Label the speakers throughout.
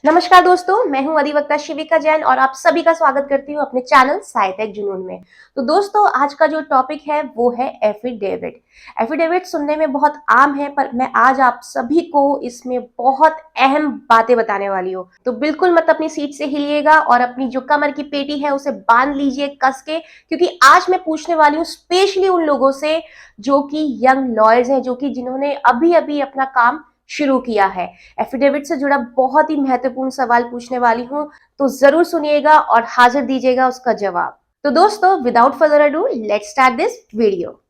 Speaker 1: नमस्कार दोस्तों, मैं हूं अधिवक्ता शिविका जैन और आप सभी का स्वागत करती हूं अपने चैनल साहित्यिक जुनून में। तो दोस्तों, आज का जो टॉपिक है वो है एफिडेविट। एफिडेविट सुनने में बहुत आम है, पर मैं आज आप सभी को इसमें बहुत अहम बातें बताने वाली हूँ। तो बिल्कुल मत अपनी सीट से हिलिएगा और अपनी जो कमर की पेटी है उसे बांध लीजिए कस के, क्योंकि आज मैं पूछने वाली हूँ स्पेशली उन लोगों से जो कि यंग लॉयर्स हैं, जो कि जिन्होंने अभी अभी अपना काम शुरू किया है। एफिडेविट से जुड़ा बहुत ही महत्वपूर्ण सवाल पूछने वाली हूँ, तो जरूर सुनिएगा और हाजिर दीजिएगा उसका जवाब। तो दोस्तों, without further ado, let's start this video.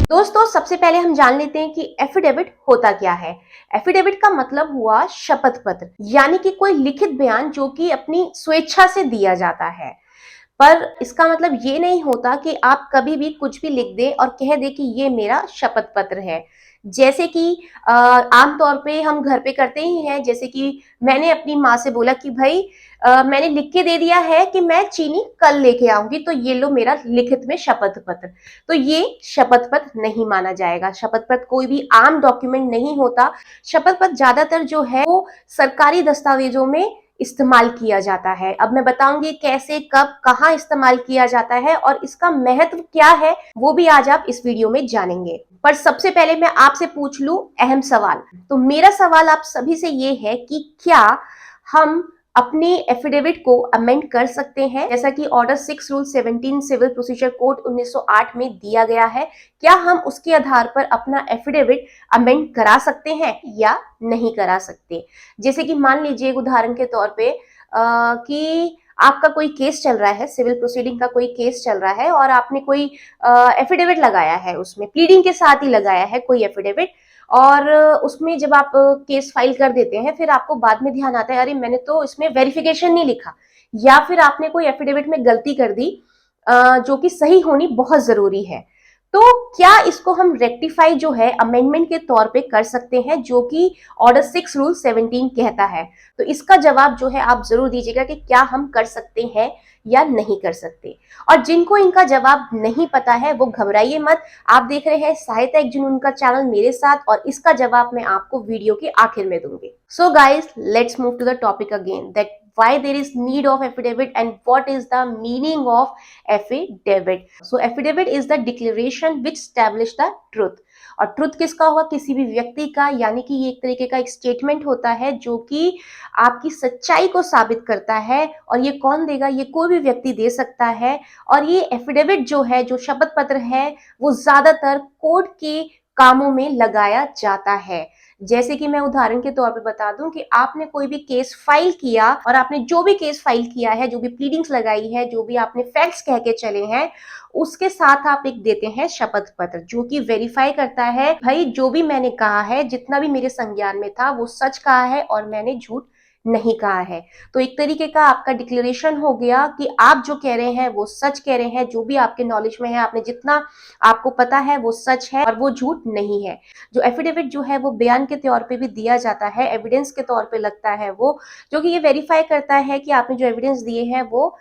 Speaker 1: दोस्तों, सबसे पहले हम जान लेते हैं कि एफिडेविट होता क्या है। एफिडेविट का मतलब हुआ शपथ पत्र, यानी कि कोई लिखित बयान जो कि अपनी स्वेच्छा से दिया जाता है। पर इसका मतलब ये नहीं होता कि आप कभी भी कुछ भी लिख दें और कह दें कि ये मेरा शपथ पत्र है। जैसे कि आमतौर पे हम घर पे करते ही हैं। जैसे कि मैंने अपनी माँ से बोला कि भाई मैंने लिख के दे दिया है कि मैं चीनी कल लेके आऊंगी, तो ये लो मेरा लिखित में शपथ पत्र। तो ये शपथ पत्र नहीं माना जाएगा। शपथ पत्र कोई भी आम डॉक्यूमेंट नहीं होता। शपथ पत्र ज्यादातर जो है वो सरकारी दस्तावेजों में इस्तेमाल किया जाता है। अब मैं बताऊंगी कैसे, कब, कहाँ इस्तेमाल किया जाता है और इसका महत्व क्या है, वो भी आज आप इस वीडियो में जानेंगे। पर सबसे पहले मैं आपसे पूछ लूं अहम सवाल। तो मेरा सवाल आप सभी से ये है कि क्या हम अपने एफिडेविट को अमेंड कर सकते हैं, जैसा कि order 6 rule 17 civil procedure code 1908 में दिया गया है। क्या हम उसके आधार पर अपना एफिडेविट अमेंड करा सकते हैं या नहीं करा सकते? जैसे कि मान लीजिए एक उदाहरण के तौर पे कि आपका कोई केस चल रहा है, सिविल प्रोसीडिंग का कोई केस चल रहा है और आपने कोई एफिडेविट लगाया है, उसमें प्लीडिंग के साथ ही लगाया है कोई एफिडेविट। और उसमें जब आप केस फाइल कर देते हैं, फिर आपको बाद में ध्यान आता है अरे मैंने तो इसमें वेरिफिकेशन नहीं लिखा, या फिर आपने कोई एफिडेविट में गलती कर दी जो कि सही होनी बहुत जरूरी है। तो क्या इसको हम रेक्टिफाई जो है अमेंडमेंट के तौर पे कर सकते हैं, जो कि ऑर्डर 6 रूल 17 कहता है? तो इसका जवाब जो है आप जरूर दीजिएगा कि क्या हम कर सकते हैं या नहीं कर सकते। और जिनको इनका जवाब नहीं पता है वो घबराइए मत। आप देख रहे हैं साहित्यिक जुनून का चैनल मेरे साथ, और इसका जवाब मैं आपको वीडियो के आखिर में दूंगी। So guys, let's move to the topic again, that why there is need of affidavit and what is the meaning of affidavit. So affidavit is the declaration which establish the truth. और truth किसका होगा? किसी भी व्यक्ति का, यानी कि ये एक तरीके का एक स्टेटमेंट होता है जो कि आपकी सच्चाई को साबित करता है। और ये कौन देगा? ये कोई भी व्यक्ति दे सकता है। और ये एफिडेविट जो है, जो शपथ पत्र है, वो ज्यादातर कोर्ट के कामों में लगाया जाता है। जैसे कि मैं उदाहरण के तौर पे बता दूं कि आपने कोई भी केस फाइल किया और आपने जो भी केस फाइल किया है, जो भी प्लीडिंग्स लगाई है, जो भी आपने फैक्ट्स कह के चले हैं, उसके साथ आप एक देते हैं शपथ पत्र, जो कि वेरीफाई करता है भाई जो भी मैंने कहा है, जितना भी मेरे संज्ञान में था, वो सच कहा है और मैंने झूठ नहीं कहा है। तो एक तरीके का आपका डिक्लेरेशन हो गया कि आप जो कह रहे हैं वो सच कह रहे हैं, जो भी आपके नॉलेज में है, आपने जितना आपको पता है वो सच है और वो झूठ नहीं है। जो एफिडेविट जो है वो बयान के तौर पे भी दिया जाता है, एविडेंस के तौर पे लगता है वो, जो कि ये वेरीफाई करता है कि आपने जो एविडेंस दिए हैं वो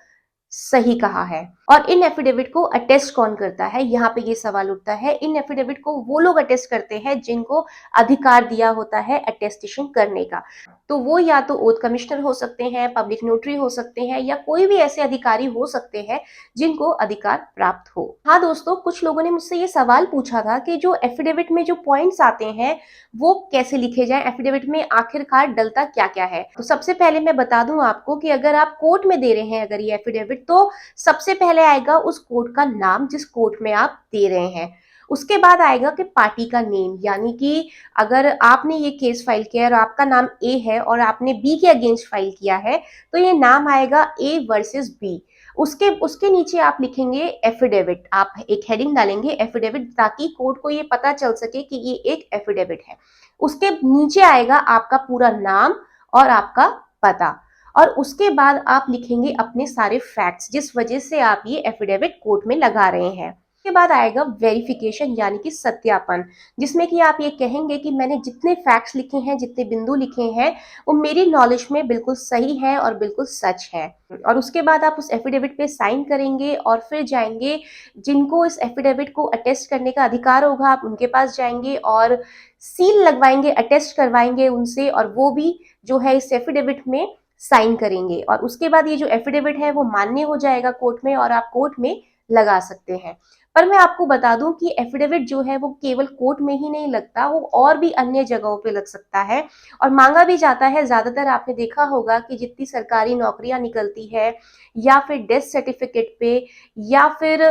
Speaker 1: सही कहा है। और इन एफिडेविट को अटेस्ट कौन करता है? यहाँ पे ये सवाल उठता है। इन एफिडेविट को वो लोग अटेस्ट करते हैं जिनको अधिकार दिया होता है अटेस्टेशन करने का। तो वो या तो ओथ कमिश्नर हो सकते हैं, पब्लिक नोटरी हो सकते हैं, या कोई भी ऐसे अधिकारी हो सकते हैं जिनको अधिकार प्राप्त हो। हाँ दोस्तों, कुछ लोगों ने मुझसे ये सवाल पूछा था कि जो एफिडेविट में जो पॉइंट्स आते हैं वो कैसे लिखे जाएं, एफिडेविट में आखिरकार डलता क्या क्या है। तो सबसे पहले मैं बता दूं आपको कि अगर आप कोर्ट में दे रहे हैं अगर ये एफिडेविट, तो सबसे पहले आएगा उस कोर्ट का नाम जिस कोर्ट में आप दे रहे हैं। उसके बाद आएगा कि पार्टी का नेम, यानी कि अगर आपने ये केस फाइल किया है और आपका नाम ए है और आपने बी के अगेंस्ट फाइल किया है, तो ये नाम आएगा ए वर्सेस बी। उसके उसके नीचे आप लिखेंगे एफिडेविट, आप एक हेडिंग डालेंगे एफिडेविट, ताकि कोर्ट को ये पता चल सके कि ये एक एफिडेविट है। उसके नीचे आएगा आपका पूरा नाम और आपका पता, और उसके बाद आप लिखेंगे अपने सारे फैक्ट्स जिस वजह से आप ये एफिडेविट कोर्ट में लगा रहे हैं। के बाद आएगा वेरिफिकेशन यानी कि सत्यापन, जिसमें कि आप ये कहेंगे कि मैंने जितने फैक्ट्स लिखे हैं, जितने बिंदु लिखे हैं, वो मेरी नॉलेज में बिल्कुल सही है और बिल्कुल सच है। और उसके बाद आप उस एफिडेविट पे साइन करेंगे और फिर जाएंगे, जिनको इस एफिडेविट को अटेस्ट करने का अधिकार होगा आप उनके पास जाएंगे और सील लगवाएंगे, अटेस्ट करवाएंगे उनसे, और वो भी जो है इस एफिडेविट में साइन करेंगे। और उसके बाद ये जो एफिडेविट है वो मान्य हो जाएगा कोर्ट में और आप कोर्ट में लगा सकते हैं। पर मैं आपको बता दूं कि एफिडेविट जो है वो केवल कोर्ट में ही नहीं लगता, वो और भी अन्य जगहों पे लग सकता है और मांगा भी जाता है। ज्यादातर आपने देखा होगा कि जितनी सरकारी नौकरियां निकलती है या फिर डेथ सर्टिफिकेट पे या फिर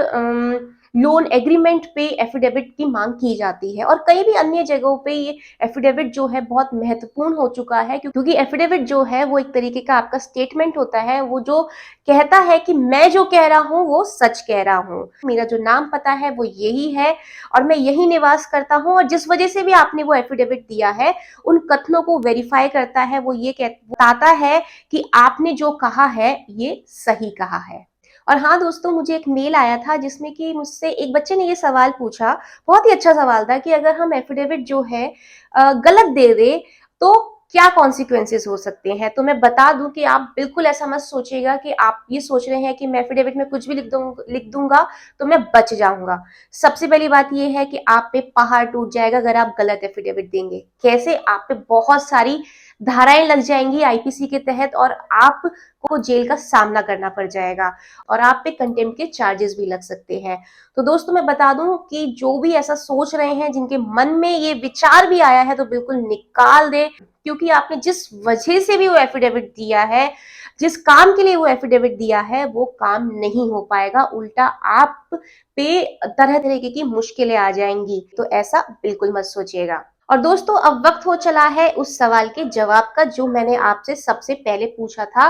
Speaker 1: लोन एग्रीमेंट पे एफिडेविट की मांग की जाती है, और कई भी अन्य जगहों पे ये एफिडेविट जो है बहुत महत्वपूर्ण हो चुका है, क्योंकि एफिडेविट जो है वो एक तरीके का आपका स्टेटमेंट होता है, वो जो कहता है कि मैं जो कह रहा हूँ वो सच कह रहा हूँ, मेरा जो नाम पता है वो यही है और मैं यही निवास करता हूँ, और जिस वजह से भी आपने वो एफिडेविट दिया है उन कथनों को वेरीफाई करता है, वो ये बताता है कि आपने जो कहा है ये सही कहा है। और हाँ दोस्तों, मुझे एक मेल आया था जिसमें कि मुझसे एक बच्चे ने ये सवाल पूछा, बहुत ही अच्छा सवाल था, कि अगर हम एफिडेविट जो है गलत दे दे तो क्या कॉन्सिक्वेंसेस हो सकते हैं। तो मैं बता दूं कि आप बिल्कुल ऐसा मत सोचिएगा कि आप ये सोच रहे हैं कि मैं एफिडेविट में कुछ भी लिख दूंगा तो मैं बच जाऊंगा। सबसे पहली बात ये है कि आप पे पहाड़ टूट जाएगा अगर आप गलत एफिडेविट देंगे। कैसे? आप पे बहुत सारी धाराएं लग जाएंगी आईपीसी के तहत और आपको जेल का सामना करना पड़ जाएगा और आप पे कंटेम्प्ट के चार्जेस भी लग सकते हैं। तो दोस्तों मैं बता दूं कि जो भी ऐसा सोच रहे हैं, जिनके मन में ये विचार भी आया है, तो बिल्कुल निकाल दे, क्योंकि आपने जिस वजह से भी वो एफिडेविट दिया है, जिस काम के लिए वो एफिडेविट दिया है, वो काम नहीं हो पाएगा, उल्टा आप पे तरह तरह की मुश्किलें आ जाएंगी। तो ऐसा बिल्कुल मत सोचिएगा। और दोस्तों अब वक्त हो चला है उस सवाल के जवाब का जो मैंने आपसे सबसे पहले पूछा था,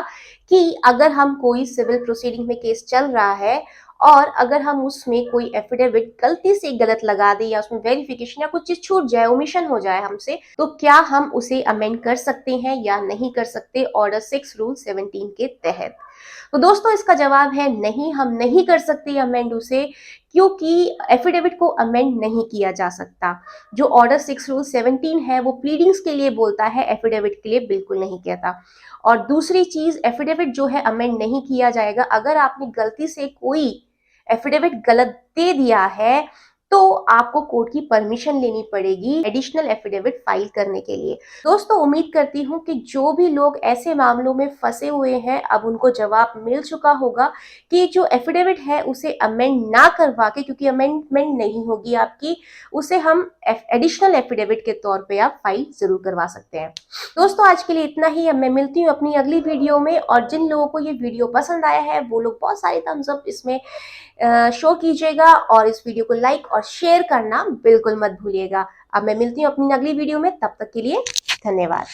Speaker 1: कि अगर हम कोई सिविल प्रोसीडिंग में केस चल रहा है और अगर हम उसमें कोई एफिडेविट गलती से गलत लगा दे या उसमें वेरिफिकेशन या कुछ चीज छूट जाए, ओमिशन हो जाए हमसे, तो क्या हम उसे अमेंड कर सकते हैं या नहीं कर सकते ऑर्डर 6 रूल 17 के तहत। तो दोस्तों इसका जवाब है नहीं, हम नहीं कर सकते अमेंड उसे, क्योंकि एफिडेविट को अमेंड नहीं किया जा सकता। जो ऑर्डर 6 रूल 17 है वो प्लीडिंग्स के लिए बोलता है, एफिडेविट के लिए बिल्कुल नहीं कहता। और दूसरी चीज, एफिडेविट जो है अमेंड नहीं किया जाएगा। अगर आपने गलती से कोई एफिडेविट गलत दे दिया है तो आपको कोर्ट की परमिशन लेनी पड़ेगी एडिशनल एफिडेविट फाइल करने के लिए। दोस्तों उम्मीद करती हूँ कि जो भी लोग ऐसे मामलों में फंसे हुए हैं अब उनको जवाब मिल चुका होगा कि जो एफिडेविट है उसे अमेंड ना करवा के, क्योंकि अमेंडमेंट नहीं होगी आपकी, उसे हम एडिशनल एफिडेविट के तौर पे आप फाइल जरूर करवा सकते हैं। दोस्तों आज के लिए इतना ही। अब मैं मिलती हूँ अपनी अगली वीडियो में, और जिन लोगों को ये वीडियो पसंद आया है वो लोग बहुत सारे थम्स अप इसमें शो कीजिएगा और इस वीडियो को लाइक और शेयर करना बिल्कुल मत भूलिएगा। अब मैं मिलती हूँ अपनी अगली वीडियो में, तब तक के लिए धन्यवाद।